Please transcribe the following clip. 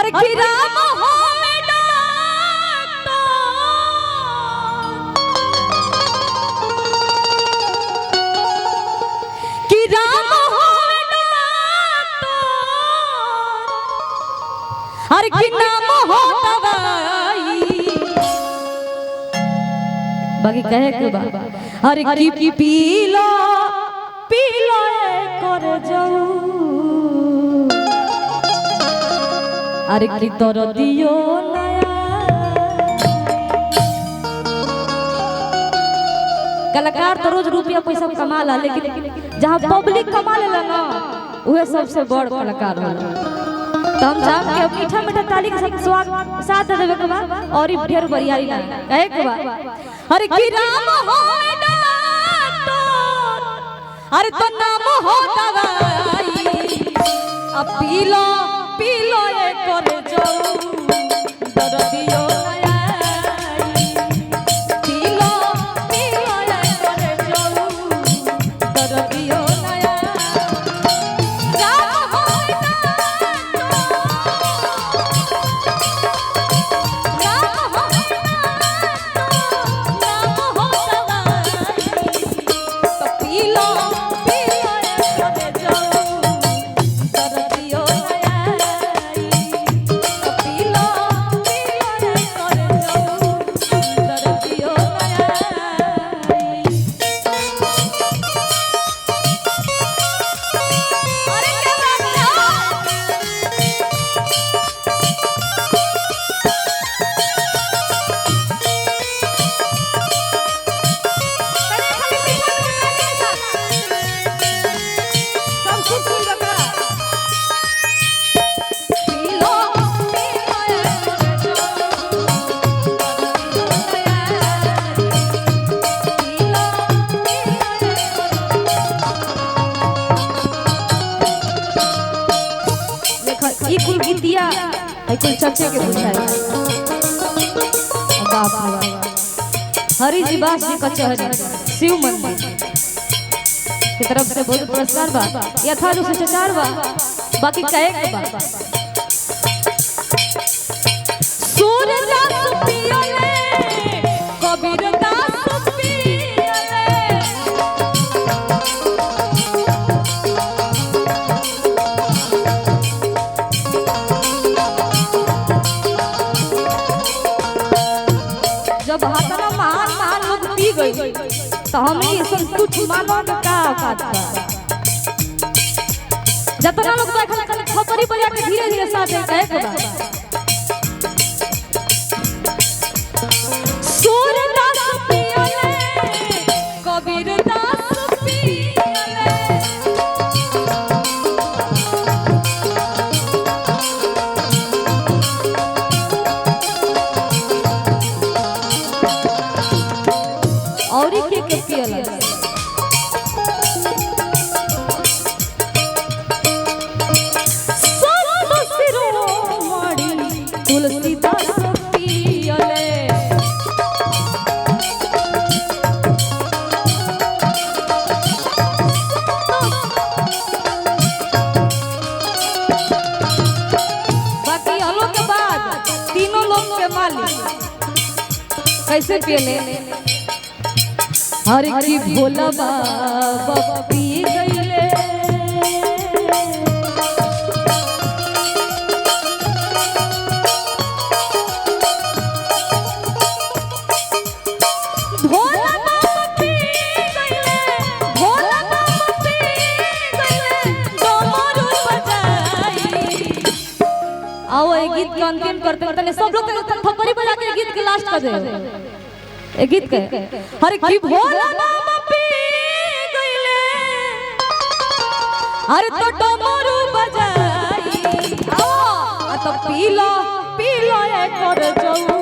अरे कि राम हो कि राम हो अरे कि नाम हो दवाई बाकी कहे के बा अरे कि पीलो पीलो कर जाऊ अरे कि तोर दियो नया कलाकार तो रोज रुपया पैसा कमा ला लेकिन जहाँ पब्लिक कमा लेला ना वह सबसे बड़ कलाकार होला। तो हम जान के मीठा मीठा ताली के स्वाद साथ देवे के बा और ई ढेर बरियारी ना कहे के बा अरे कि राम हो अरे तो नाम हो दवाई अब पीलो पीलो ये कर जाऊ दर्दियो नया पीलो पीलो ये कर जाऊ दर्दियो नया राम हो राम हो नाम हो दवाई तो पीलो पीलो ये कर जाऊ दर्दियो नया तो पीलो पीलो ये कर जाऊ दर्दियो नया अरे क्या बात है सब कुछ सुन रखा पीलो पीलो ये कर जाऊ दर्दियो नया पीलो पीलो ये देखो ई कुल गीतिया है कुल चर्चा के बुझाई बाप रे बाप हरि जी बास जी कचहरी शिव मंदिर की तरफ से बहुत पुरस्कार बा यथा जो शिष्टाचार बा बाकी कहे के बा सूरदास पियले कबीर दास पियले जब हतना महान महान लोग पी गई तो हमें ये सब कुछ मानो के का औकात बा जतना लोग तो खाली खाली खपरी बजा के धीरे धीरे साथ कहे के बा सूरदास पियले कबीर दास पियले और के पियले सब शिरोमणि तुलसीदास पियले बाकी हलो के बाद तीनों लोग के मालिक कैसे पियले हरे की भोला बाबा पी गईले भोला बाबा पी गईले भोला बाबा पी गईले डमरू बजाई आओ ये गीत के अंतिम करते करते सब लोग थप्पड़ी बजा के गीत के लास्ट कर दे ए गीत के हरे की भोला बाबा पी गईले अरे तो डमरू बजाई आओ तो पीलो पीलो ये कर जाऊ